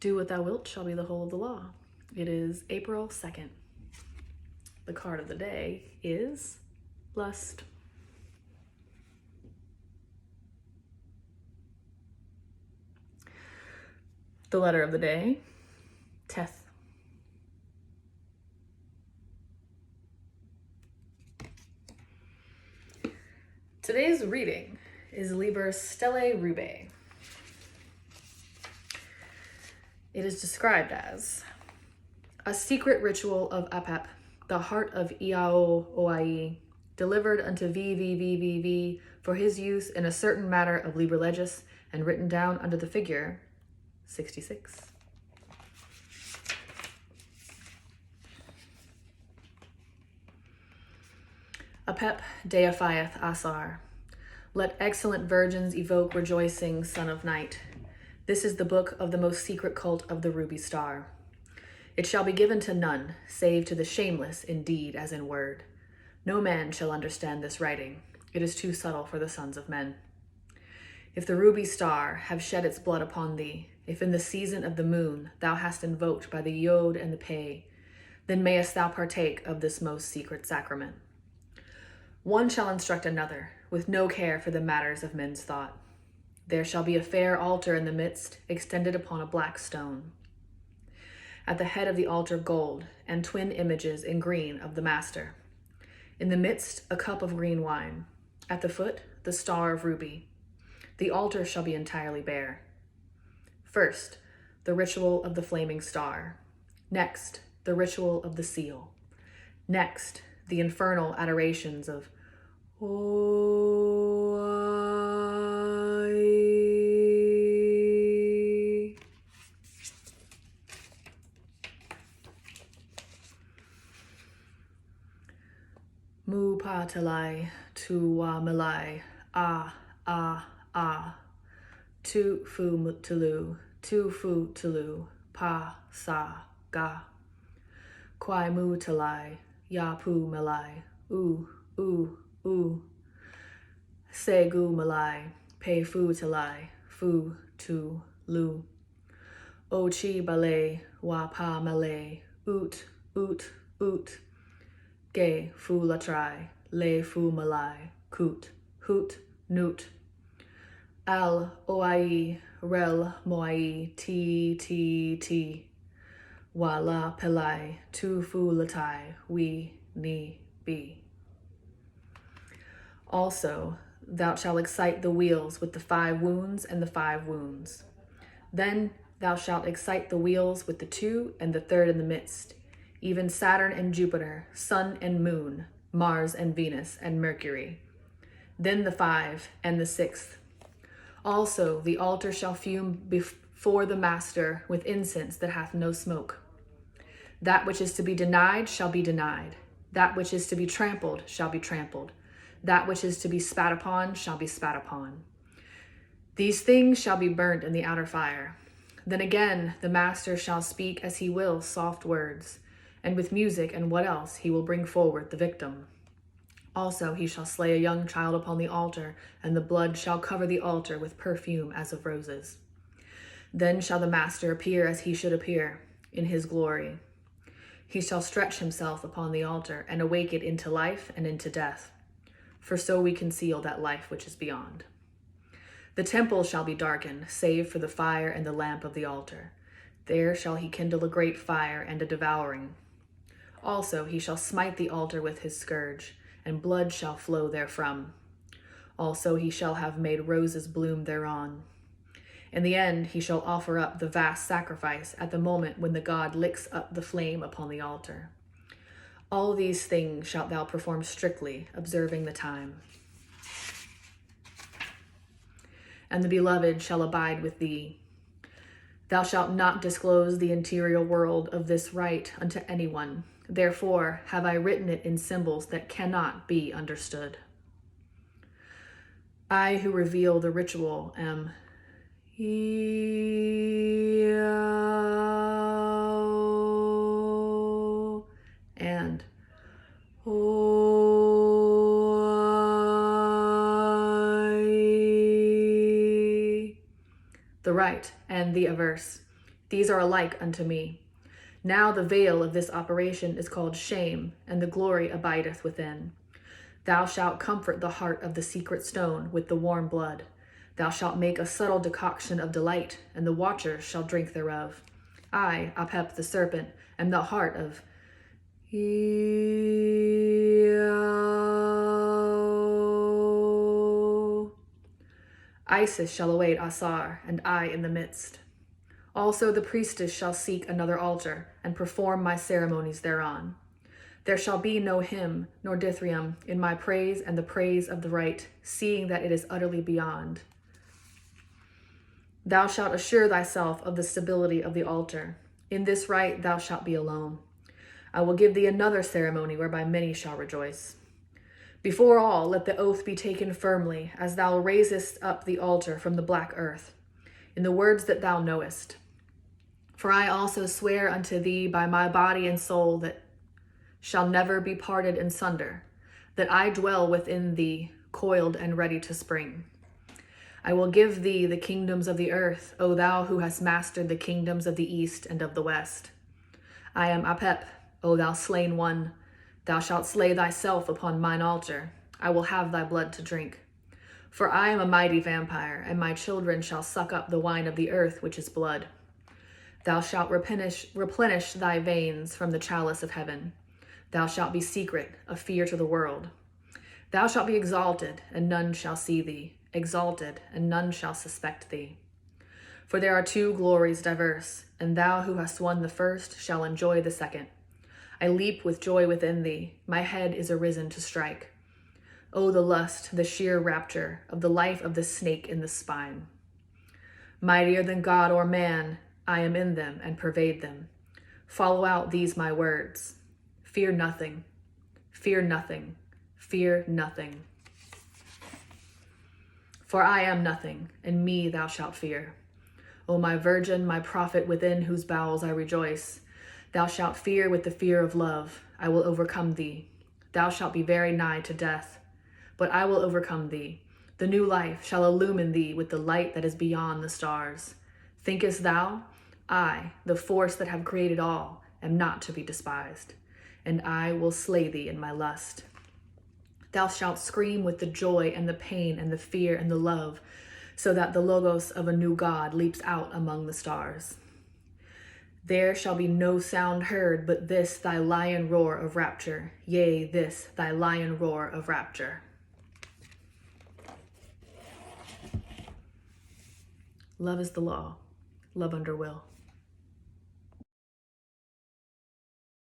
Do what thou wilt shall be the whole of the law. It is April 2nd. The card of the day is lust. The letter of the day, teth. Today's reading is Liber Stellae Rubae. It is described as a secret ritual of Apep, the heart of Iao Oai, delivered unto VVVVV for his use in a certain matter of Liber Legis and written down under the figure 66. Apep deifieth Asar. Let excellent virgins evoke rejoicing, son of night. This is the book of the most secret cult of the ruby star. It shall be given to none, save to the shameless in deed as in word. No man shall understand this writing. It is too subtle for the sons of men. If the ruby star have shed its blood upon thee, if in the season of the moon thou hast invoked by the Yod and the Pei, then mayest thou partake of this most secret sacrament. One shall instruct another, with no care for the matters of men's thought. There shall be a fair altar in the midst, extended upon a black stone. At the head of the altar gold, and twin images in green of the Master. In the midst a cup of green wine. At the foot the star of ruby. The altar shall be entirely bare. First, the ritual of the flaming star. Next, the ritual of the seal. Next, the infernal adorations of Oi. Mu pa talai, tu wa malai, ah, tu fu tulu, pa sa ga. Kwai mu talai, ya pu malai, u. Se gu malai, pe fu talai, fu tu lu. O chi balay, wa pa malay, ut. Ge fu latrai, le fu malai, kut, hut, nut. Al oai, rel moai, ti. Wa la pelai, tu fu latai, we, ni, be. Also, thou shalt excite the wheels with the 5 wounds and the 5 wounds. Then thou shalt excite the wheels with the 2 and the 3rd in the midst, even Saturn and Jupiter, Sun and Moon, Mars and Venus and Mercury. Then the 5 and the 6th. Also the altar shall fume before the Master with incense that hath no smoke. That which is to be denied shall be denied. That which is to be trampled shall be trampled. That which is to be spat upon shall be spat upon. These things shall be burnt in the outer fire. Then again the Master shall speak as he will soft words, and with music and what else he will bring forward the victim. Also he shall slay a young child upon the altar, and the blood shall cover the altar with perfume as of roses. Then shall the Master appear as he should appear, in his glory. He shall stretch himself upon the altar, and awake it into life and into death. For so we conceal that life which is beyond. The temple shall be darkened, save for the fire and the lamp of the altar. There shall he kindle a great fire and a devouring. Also he shall smite the altar with his scourge, and blood shall flow therefrom. Also he shall have made roses bloom thereon. In the end he shall offer up the vast sacrifice at the moment when the god licks up the flame upon the altar. All these things shalt thou perform strictly, observing the time. And the beloved shall abide with thee. Thou shalt not disclose the interior world of this rite unto anyone. Therefore have I written it in symbols that cannot be understood. I who reveal the ritual am and the right and the averse, These are alike unto me. Now the veil of this operation is called shame, and the glory abideth within. Thou shalt comfort the heart of the secret stone with the warm blood. Thou shalt make a subtle decoction of delight, and the watchers shall drink thereof. I, Apep the serpent, am the heart of Isis shall await Asar, and I in the midst. Also the priestess shall seek another altar, and perform my ceremonies thereon. There shall be no hymn nor dithyramb in my praise and the praise of the right, seeing that it is utterly beyond. Thou shalt assure thyself of the stability of the altar. In this rite thou shalt be alone. I will give thee another ceremony whereby many shall rejoice. Before all, let the oath be taken firmly, as thou raisest up the altar from the black earth, in the words that thou knowest. For I also swear unto thee by my body and soul that shall never be parted in sunder, that I dwell within thee, coiled and ready to spring. I will give thee the kingdoms of the earth, O thou who hast mastered the kingdoms of the east and of the west. I am Apep, O thou slain one. Thou shalt slay thyself upon mine altar. I will have thy blood to drink. For I am a mighty vampire, and my children shall suck up the wine of the earth, which is blood. Thou shalt replenish thy veins from the chalice of heaven. Thou shalt be secret, a fear to the world. Thou shalt be exalted, and none shall see thee. Exalted, and none shall suspect thee. For there are two glories diverse, and thou who hast won the first shall enjoy the second. I leap with joy within thee. My head is arisen to strike. O the lust, the sheer rapture of the life of the snake in the spine. Mightier than God or man, I am in them and pervade them. Follow out these my words. Fear nothing, fear nothing, fear nothing. For I am nothing, and me thou shalt fear. O my virgin, my prophet within whose bowels I rejoice, thou shalt fear with the fear of love. I will overcome thee. Thou shalt be very nigh to death, but I will overcome thee. The new life shall illumine thee with the light that is beyond the stars. Thinkest thou, I, the force that have created all, am not to be despised, and I will slay thee in my lust. Thou shalt scream with the joy and the pain and the fear and the love, so that the logos of a new God leaps out among the stars. There shall be no sound heard but this thy lion roar of rapture, yea, this thy lion roar of rapture. Love is the law, love under will.